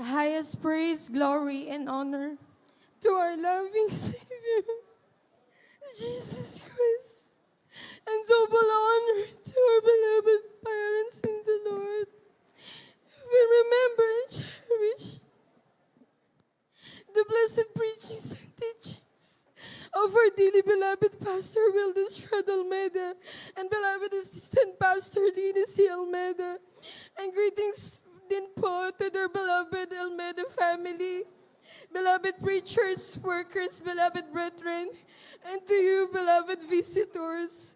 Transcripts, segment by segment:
The highest praise, glory, and honor to our loving Savior, Jesus Christ, and double honor to our beloved parents in the Lord. We remember and cherish the blessed preachings and teachings of our dearly beloved Pastor Wildes Fred Almeida and beloved Assistant Pastor Lina C. Almeida. And greetings din po to their beloved Almeida family, beloved preachers, workers, beloved brethren, and to you, beloved visitors.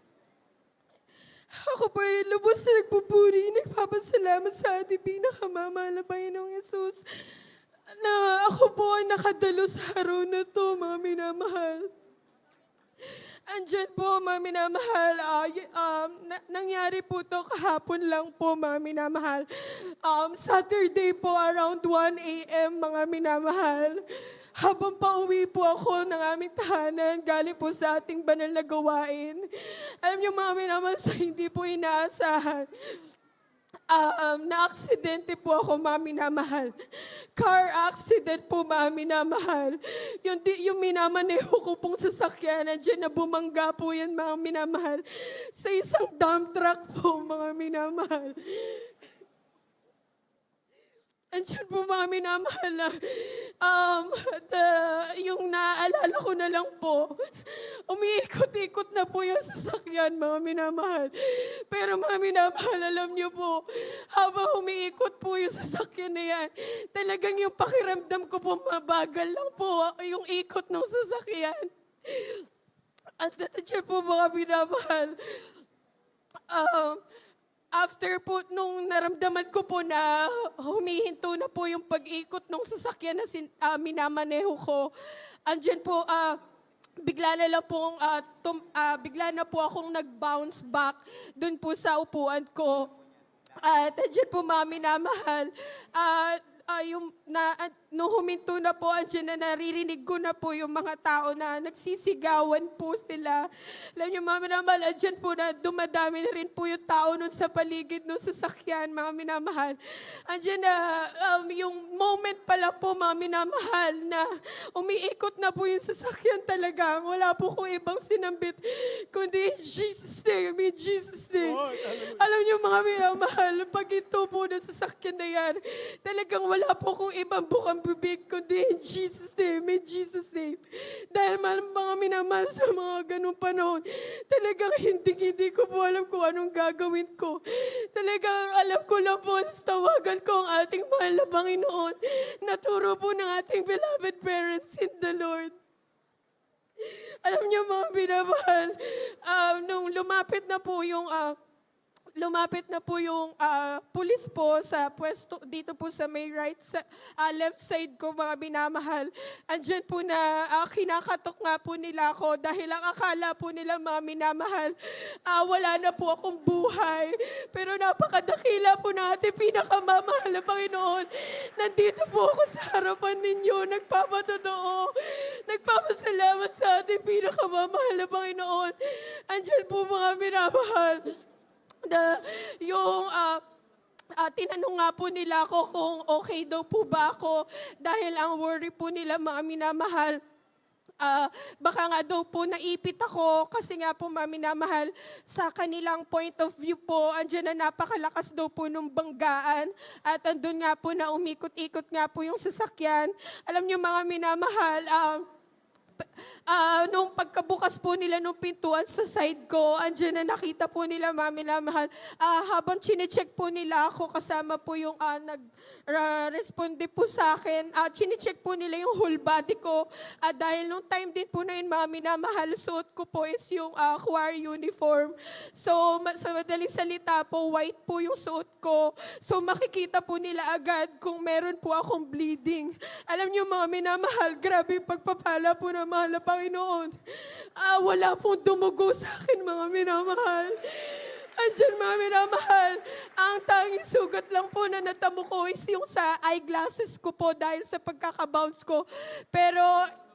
Ako po ay lubos na nagpupuri, nagpapasalamat sa ating pinakamamahal na Panginoong Yesus na ako po ay nakadalo sa araw na to, mga minamahal. Andyan po, mga minamahal, nangyari po to kahapon lang po, mga minamahal. Saturday po, around 1 a.m., mga minamahal. Habang pauwi po ako ng aming tahanan, galing po sa ating banal na gawain. Alam niyo, mga minamahal, sa hindi po inaasahan. Na-aksidente po ako, mami na mahal. Car accident po, mami na mahal. Yung minamaneho ko pong sasakyan, nandiyan na bumangga po yan, mga minamahal. Sa isang dump truck po, mga minamahal. Andiyan po, mga minamahal na, yung naaalala ko na lang po, umiikot-ikot na po yung sasakyan, mga minamahal. Pero mga minamahal, alam niyo po, habang umiikot po yung sasakyan na yan, talagang yung pakiramdam ko po, mabagal lang po yung ikot ng sasakyan. At nandiyan po, mga minamahal, after po, nung naramdaman ko po na humihinto na po yung pag-ikot ng sasakyan na minamaneho ko, andyan po, bigla na po akong nag-bounce back dun po sa upuan ko. At andyan po, mga minamahal, nung huminto na po, andyan na naririnig ko na po yung mga tao na nagsisigawan po sila. Alam niyo, mga minamahal, andyan po na dumadami na rin po yung tao nun sa paligid ng sasakyan, mga minamahal. Andyan na yung moment pala po, mga minamahal, na umiikot na po yung sasakyan talaga. Wala po kong ibang sinambit, kundi in Jesus' name, in Jesus' name. Alam niyo, mga minamahal, pag ito po na sasakyan na yan, talagang wala po kong ibang bukang bibig, kundi in Jesus' name, in Jesus' name. Dahil mga minamahal sa mga ganung panahon, talagang hindi ko po alam kung anong gagawin ko. Talagang alam ko lang po, tawagan ko ang ating mahal na Panginoon, na turo po ng ating beloved parents in the Lord. Alam niyo, mga minamahal, nung lumapit na po yung pulis po sa pwesto dito po sa may left side ko, mga minamahal. Andyan po na kinakatok nga po nila ako dahil ang akala po nila, mga minamahal, wala na po akong buhay. Pero napakadakila po ng ating pinakamamahal na Panginoon. Nandito po ako sa harapan ninyo, nagpapatotoo, nagpapasalamat sa ating pinakamamahal na Panginoon. Andyan po, mga minamahal, tinanong nga po nila ako kung okay daw po ba ako dahil ang worry po nila, mga minamahal, baka nga daw po naipit ako kasi nga po, mga minamahal, sa kanilang point of view po, andyan na napakalakas daw po nung banggaan at andun nga po na umikot-ikot nga po yung sasakyan. Alam niyo, mga minamahal, nung pagkabukas po nila nung pintuan sa side ko, andyan na nakita po nila, mga minamahal, habang chinecheck po nila ako, kasama po yung nag-responde po sa akin, chinecheck po nila yung whole body ko, dahil nung time din po na yun, mga minamahal, suot ko po is yung choir uniform. So, sa madaling salita po, white po yung suot ko. So, makikita po nila agad kung meron po akong bleeding. Alam niyo, mga minamahal, grabe yung pagpapala po ng mahal na Panginoon. Wala pong dumugo sa akin, mga minamahal. Andyan, mga minamahal, ang tanging sugat lang po na natamo ko is yung sa eyeglasses ko po dahil sa pagkakabounce ko. Pero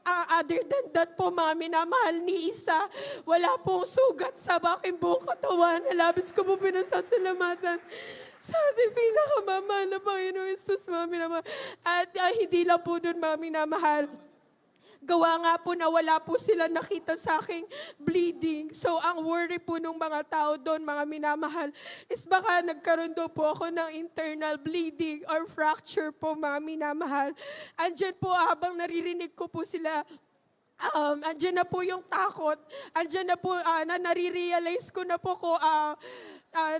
other than that po, mga minamahal, ni isa, wala pong sugat sa aking buong katawan. Labis ko po pinasasalamatan sa ating pinakamamahal na Panginoong Isus, mga minamahal. At hindi lang po dun, mga minamahal. Gawa nga po na wala po sila nakita sa aking bleeding. So, ang worry po ng mga tao doon, mga minamahal, is baka nagkaroon daw po ako ng internal bleeding or fracture po, mga minamahal. Andyan po, habang naririnig ko po sila, andyan na po yung takot. Andyan na po, na nare-realize ko na po ko,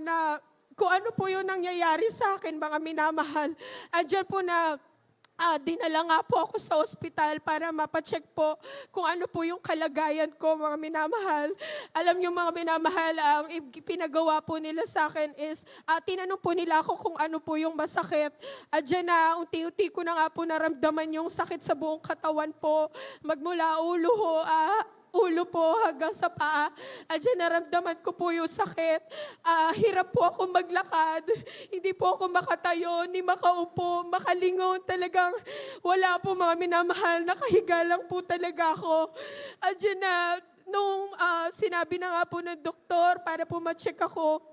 na kung ano po yung nangyayari sa akin, mga minamahal. Andyan po na, dinala nga po ako sa ospital para mapacheck po kung ano po yung kalagayan ko, mga minamahal. Alam niyo, mga minamahal, ang pinagawa po nila sa akin is, tinanong po nila ako kung ano po yung masakit. Diyan na, unti-unti ko na nga po naramdaman yung sakit sa buong katawan po. Magmula ulo po hanggang sa paa. Diyan naramdaman ko po yung sakit. Hirap po ako maglakad. Hindi po ako makatayo, ni makaupo, makalingon. Talagang wala po, mga minamahal. Nakahiga lang po talaga ako. Diyan na, nung sinabi na nga po ng doktor para po ma-check ako,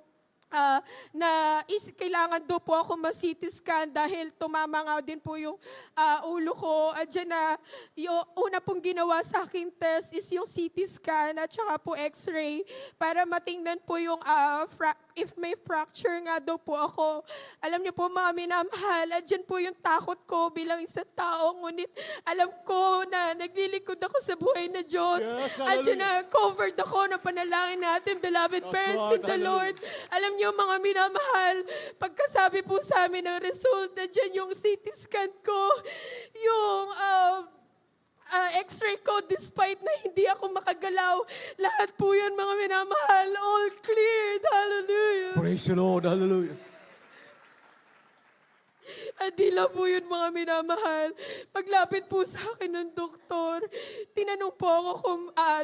na kailangan daw po ako ma-CT scan dahil tumama nga din po yung ulo ko. Diyan na, yung una pong ginawa sa aking test is yung CT scan at saka po x-ray para matingnan po yung if may fracture nga daw po ako. Alam niyo po, mga minamahal, andyan po yung takot ko bilang isang tao. Ngunit alam ko na naglilingkod ako sa buhay na Diyos. Yes, Andyan na, covered ako ng panalangin natin, beloved parents in the Lord. Alam niyo, mga minamahal, pagkasabi po sa amin ng result, andyan yung CT scan ko, yung x-ray ko, despite na hindi ako makagalaw, lahat po yan, mga minamahal, all cleared. Hallelujah. Praise the Lord. Hallelujah. Hindi lang po yun, mga minamahal. Paglapit po sa akin ng doktor, tinanong po ako kung,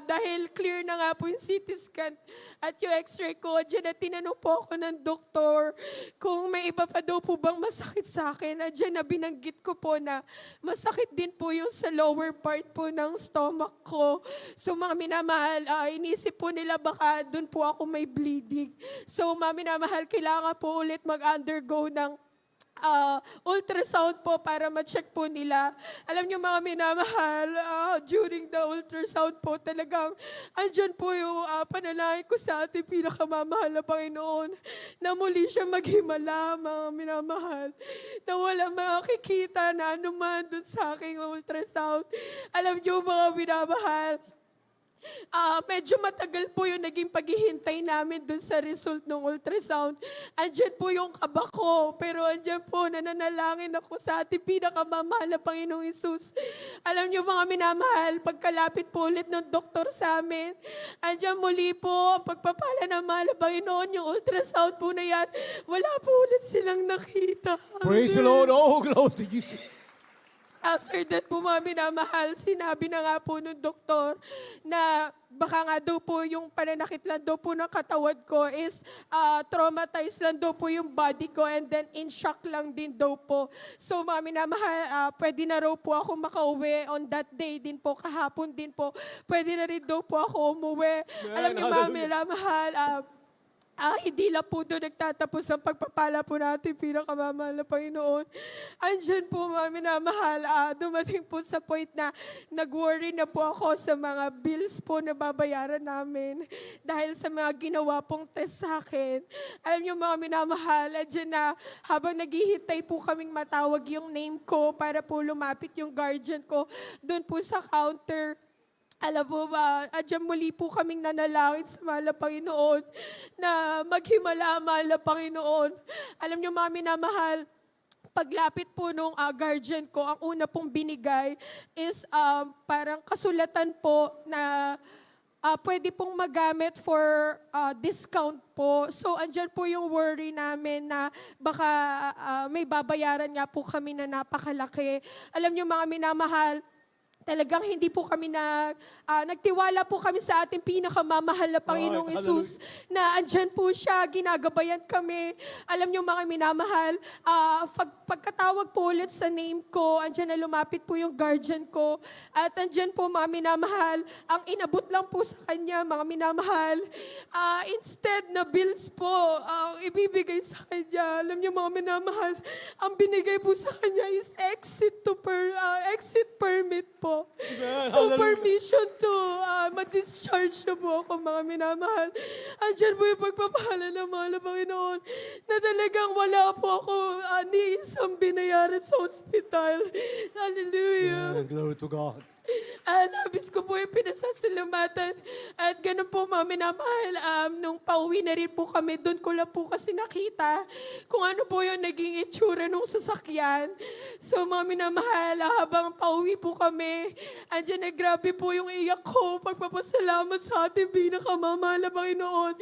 dahil clear na nga po yung CT scan at yung x-ray ko, dyan na tinanong po ako ng doktor kung may iba pa daw po bang masakit sa akin. At dyan na binanggit ko po na masakit din po yung sa lower part po ng stomach ko. So, mga minamahal, inisip po nila baka dun po ako may bleeding. So, mga minamahal, kailangan po ulit mag-undergo ng ultrasound po para ma-check po nila. Alam niyo, mga minamahal, during the ultrasound po, talagang andyan po yung panalangin ko sa ating pinakamamahal na Panginoon na muli siya maghimala, mga minamahal, na walang makikita na anuman dun sa aking ultrasound. Alam niyo, mga minamahal, medyo matagal po yung naging paghihintay namin dun sa result ng ultrasound. Andyan po yung kaba ko, pero andyan po, nananalangin ako sa ating pinakamamahal na Panginoong Isus. Alam niyo, mga minamahal, pagkalapit po ulit ng doktor sa amin, andyan muli po ang pagpapala ng mahal na Panginoon, yung ultrasound po na yan, wala po ulit silang nakita. Praise the Lord. Oh, glory to Jesus. After that po, mga minamahal, sinabi na nga po ng doktor na baka nga daw po yung pananakit lang daw po ng katawad ko is traumatized lang daw po yung body ko and then in shock lang din daw po. So, mga minamahal, pwede na raw po ako makauwi on that day din po, kahapon din po. Pwede na rin daw po ako umuwi. Alam niyo, mga minamahal, hindi lang po doon nagtatapos ang pagpapala po natin pinakamamahal na Panginoon. Andyan po, mga minamahal, dumating po sa point na nag-worry na po ako sa mga bills po na babayaran namin dahil sa mga ginawa pong test sa akin. Alam niyo, mga minamahal, andyan na habang naghihintay po kaming matawag yung name ko para po lumapit yung guardian ko doon po sa counter. Alam mo ba, adyan muli po kaming nanalangin sa mahal na Panginoon na maghimala, mahal na Panginoon. Alam niyo, mga minamahal, paglapit po nung guardian ko, ang una pong binigay is parang kasulatan po na pwede pong magamit for discount po. So, andyan po yung worry namin na baka may babayaran nga po kami na napakalaki. Alam niyo, mga minamahal, talagang hindi po kami nagtiwala po kami sa ating pinakamamahal na Panginoong Isus na andyan po siya, ginagabayan kami. Alam niyo, mga minamahal, pagkatawag tumawag po ulit sa name ko. Andyan na lumapit po yung guardian ko. At andyan po, mga minamahal, ang inabot lang po sa kanya, mga minamahal, instead na bills po ang ibibigay sa kanya. Alam niyo, mga minamahal, ang binigay po sa kanya is exit permit po. Amen. So, Hallelujah. permission to ma-discharge na po ako, mga minamahal. Andyan po yung pagpapahala ng mga Panginoon na talagang wala po ako ni isang binayaran sa ospital. Hallelujah. Amen. Glory to God. Labis ko po yung pinasasalamatan. At ganun po, mga minamahal, nung pauwi na rin po kami, doon ko lang po kasi nakita kung ano po yung naging itsura nung sasakyan. So, mga minamahal, habang pauwi po kami, andyan na grabe po yung iyak ko, pagpapasalamat sa ating pinakamamahal na Panginoon,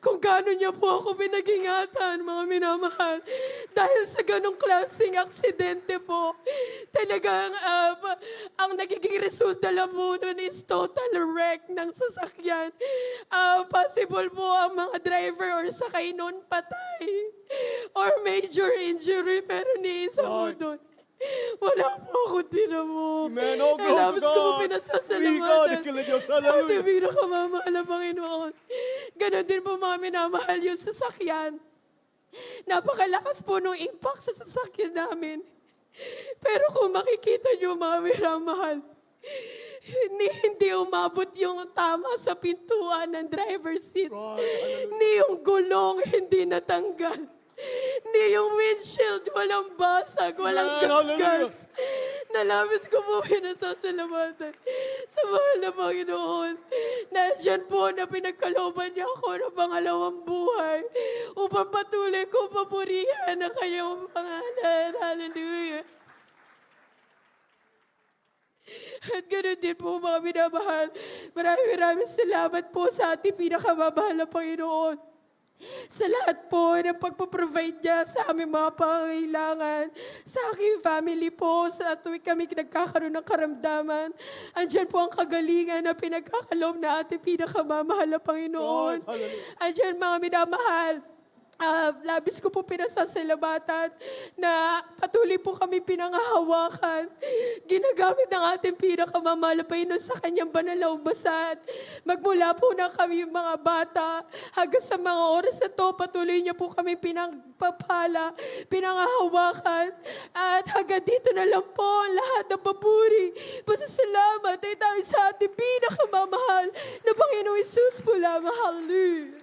kung gano'n niya po ako pinag-ingatan, mga minamahal. Dahil sa ganong klaseng aksidente po, talagang ang nagiging resulta lang po nun is total wreck ng sasakyan. Possible po ang mga driver or sakay nun patay or major injury, pero ni isa mo Lord. dun. Wala po ako tinamo. Amen. Oh, glory to Labis ko po God. pinasasalamatan. God, ikila Diyos. Sa ating Hallelujah. pinakamamahal na Panginoon. Ganon din po, mga minamahal, yung sasakyan. Napakalakas po nung impact sa sasakyan namin. Pero kung makikita niyo, mga minamahal, hindi umabot yung tama sa pintuan ng driver's seat. Hindi yung gulong hindi natanggal. Hindi yung windshield, walang basag, walang Amen. gasgas. Nalabis ko po pinasasalamatan sa mahal na Panginoon. Nandiyan po na pinagkalooban niya ako ng pangalawang buhay upang patuloy kong papurihan ang kanyang pangalan. Hallelujah. At ganoon din po, mga minamahal. Maraming salamat po sa ating pinakamamahal na Panginoon. Sa lahat po ng pagpaprovide niya sa aming mga pangangailangan, sa aking family po, sa tuwing kami nagkakaroon ng karamdaman. Andyan po ang kagalingan na pinagkakaloob na ating pinakamamahal na Panginoon. Lord, hallelujah. Andyan, mga minamahal. Labis ko po pinasasalamatan na patuloy po kami pinangahawakan. Ginagamit ng ating pinakamamahal na Panginoon sa kanyang banal na ubasan. Magmula po na kami mga bata hanggang sa mga oras na to, patuloy niya po kami pinagpapala, pinangahawakan. At hanggang dito na lang po ang lahat ng papuri. Pasasalamat ay dahil sa ating pinakamamahal na Panginoon Jesus po lamang. Hallelujah.